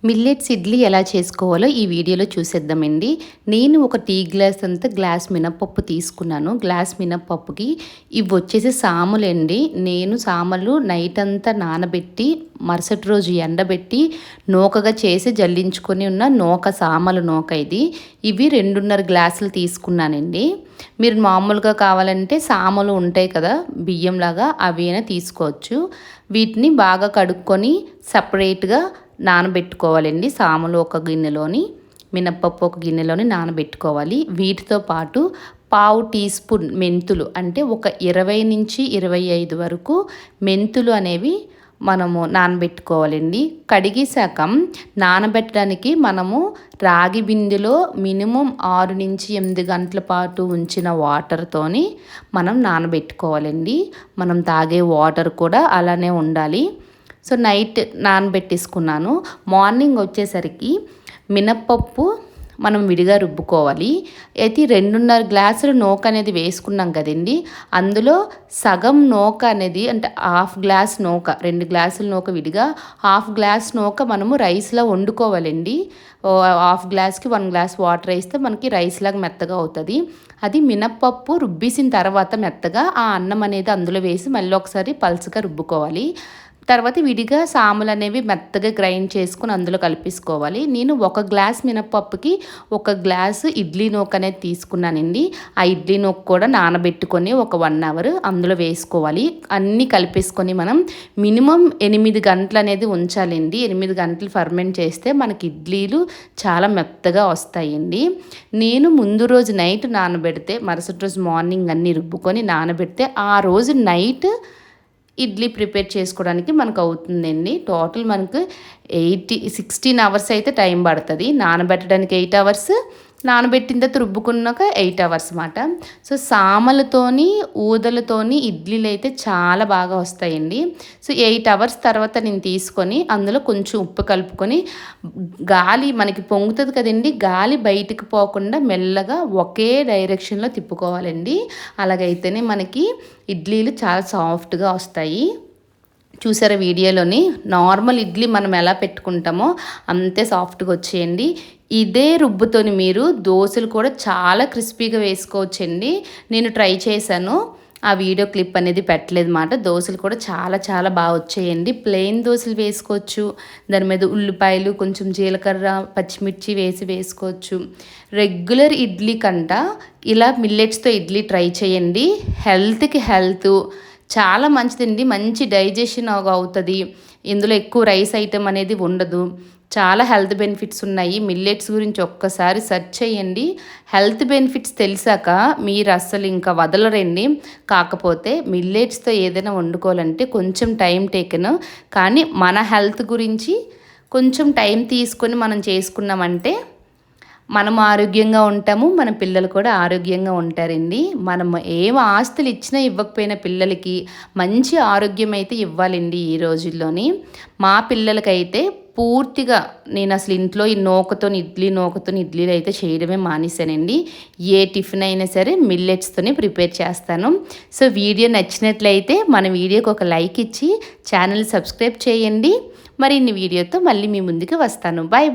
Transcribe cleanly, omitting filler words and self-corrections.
Millets idli ఎలా చేసుకోవాలో ఈ వీడియోలో చూసేద్దామండి. నేను ఒక టీ గ్లాస్ అంతా గ్లాస్ మినపప్పు తీసుకున్నాను. గ్లాస్ మినపప్పుకి ఇవి వచ్చేసి సాములండి. నేను సామలు నైట్ అంతా నానబెట్టి మరుసటి రోజు ఎండబెట్టి నూకగా చేసి జల్లించుకొని ఉన్న సామలు నూక ఇది. ఇవి 2.5 గ్లాసులు తీసుకున్నానండి. మీరు మామూలుగా కావాలంటే సామలు ఉంటాయి కదా బియ్యంలాగా, అవి అయినా తీసుకోవచ్చు. వీటిని బాగా కడుక్కొని సపరేట్గా నానబెట్టుకోవాలండి. సాములు ఒక గిన్నెలోని, మినప్పప్పు ఒక గిన్నెలోని నానబెట్టుకోవాలి. వీటితో పాటు పావు టీ స్పూన్ మెంతులు, అంటే ఒక 20 నుంచి 25 వరకు మెంతులు అనేవి మనము నానబెట్టుకోవాలండి. కడిగేశాక నానబెట్టడానికి మనము రాగి బిందెలో మినిమం 6 నుంచి 8 గంటల పాటు ఉంచిన వాటర్తోని మనం నానబెట్టుకోవాలండి. మనం తాగే వాటర్ కూడా అలానే ఉండాలి. So night నానబెట్టేసుకున్నాను. మార్నింగ్ వచ్చేసరికి మినప్పప్పు మనం విడిగా రుబ్బుకోవాలి. అయితే 2.5 గ్లాసులు నూక అనేది వేసుకున్నాం కదండి, అందులో సగం నూక అనేది, అంటే హాఫ్ గ్లాస్ నూక, 2 గ్లాసుల నూక విడిగా, హాఫ్ గ్లాస్ నూక మనము రైస్లో వండుకోవాలండి. హాఫ్ గ్లాస్కి 1 గ్లాస్ వాటర్ వేస్తే మనకి రైస్ లాగా మెత్తగా అవుతుంది. అది మినప్పప్పు రుబ్బేసిన తర్వాత మెత్తగా ఆ అన్నం అనేది అందులో వేసి మళ్ళీ ఒకసారి పల్చగా రుబ్బుకోవాలి. తర్వాత విడిగా సాములు అనేవి మెత్తగా గ్రైండ్ చేసుకుని అందులో కలిపేసుకోవాలి. నేను 1 గ్లాస్ మినపప్పుకి 1 గ్లాసు ఇడ్లీ నూక అనేది తీసుకున్నానండి. ఆ ఇడ్లీ నూక కూడా నానబెట్టుకొని ఒక 1 అవర్ అందులో వేసుకోవాలి. అన్నీ కలిపేసుకొని మనం మినిమం 8 గంటలు అనేది ఉంచాలండి. 8 గంటలు ఫర్మెంట్ చేస్తే మనకి ఇడ్లీలు చాలా మెత్తగా వస్తాయండి. నేను ముందు రోజు నైట్ నానబెడితే మరుసటి రోజు మార్నింగ్ అన్నీ రుబ్బుకొని నానబెడితే ఆ రోజు నైట్ ఇడ్లీ ప్రిపేర్ చేసుకోవడానికి మనకు అవుతుందండి. టోటల్ మనకు 16 అవర్స్ అయితే టైం పడుతుంది. నానబెట్టడానికి 8 అవర్స్, నానబెట్టిన తర్వాత రుబ్బుకున్నాక 8 అవర్స్ అన్నమాట. సో సామలతోని ఊదలతోని ఇడ్లీలు అయితే చాలా బాగా వస్తాయండి. సో 8 అవర్స్ తర్వాత నేను తీసుకొని అందులో కొంచెం ఉప్పు కలుపుకొని, గాలి మనకి పొంగుతుంది కదండి, గాలి బయటికి పోకుండా మెల్లగా ఒకే డైరెక్షన్లో తిప్పుకోవాలండి. అలాగైతేనే మనకి ఇడ్లీలు చాలా సాఫ్ట్గా వస్తాయి. చూసారా వీడియోలోని, నార్మల్ ఇడ్లీ మనం ఎలా పెట్టుకుంటామో అంతే సాఫ్ట్గా వచ్చేయండి. ఇదే రుబ్బుతోని మీరు దోశలు కూడా చాలా క్రిస్పీగా వేసుకోవచ్చండి. నేను ట్రై చేశాను, ఆ వీడియో క్లిప్ అనేది పెట్టలేదు మాట. దోశలు కూడా చాలా చాలా బాగా వచ్చేయండి. ప్లెయిన్ దోశలు వేసుకోవచ్చు, దాని మీద ఉల్లిపాయలు, కొంచెం జీలకర్ర, పచ్చిమిర్చి వేసుకోవచ్చు. రెగ్యులర్ ఇడ్లీ కంట ఇలా మిల్లెట్స్తో ఇడ్లీ ట్రై చేయండి. హెల్త్కి హెల్త్ చాలా మంచిదండి. మంచి డైజెషన్ అవుతుంది. ఇందులో ఎక్కువ రైస్ ఐటమ్ అనేది ఉండదు. చాలా హెల్త్ బెనిఫిట్స్ ఉన్నాయి. మిల్లెట్స్ గురించి ఒక్కసారి సెర్చ్ చేయండి. హెల్త్ బెనిఫిట్స్ తెలిసాక మీరు అస్సలు ఇంకా వదలరండి. కాకపోతే మిల్లెట్స్తో ఏదైనా వండుకోవాలంటే కొంచెం టైం టేకెన్, కానీ మన హెల్త్ గురించి కొంచెం టైం తీసుకొని మనం చేసుకున్నామంటే మనం ఆరోగ్యంగా ఉంటాము, మన పిల్లలు కూడా ఆరోగ్యంగా ఉంటారండి. మనం ఏం ఆస్తులు ఇచ్చినా ఇవ్వకపోయినా పిల్లలకి మంచి ఆరోగ్యం అయితే ఇవ్వాలండి ఈ రోజుల్లోని. మా పిల్లలకైతే పూర్తిగా నేను అసలు ఇంట్లో ఈ నూకతోని ఇడ్లీలు అయితే చేయడమే మానేశానండి. ఏ టిఫిన్ అయినా సరే మిల్లెట్స్తోనే ప్రిపేర్ చేస్తాను. సో వీడియో నచ్చినట్లయితే మన వీడియోకి ఒక లైక్ ఇచ్చి ఛానల్ సబ్స్క్రైబ్ చేయండి. మరిన్ని వీడియోతో మళ్ళీ మీ ముందుకు వస్తాను. బాయ్.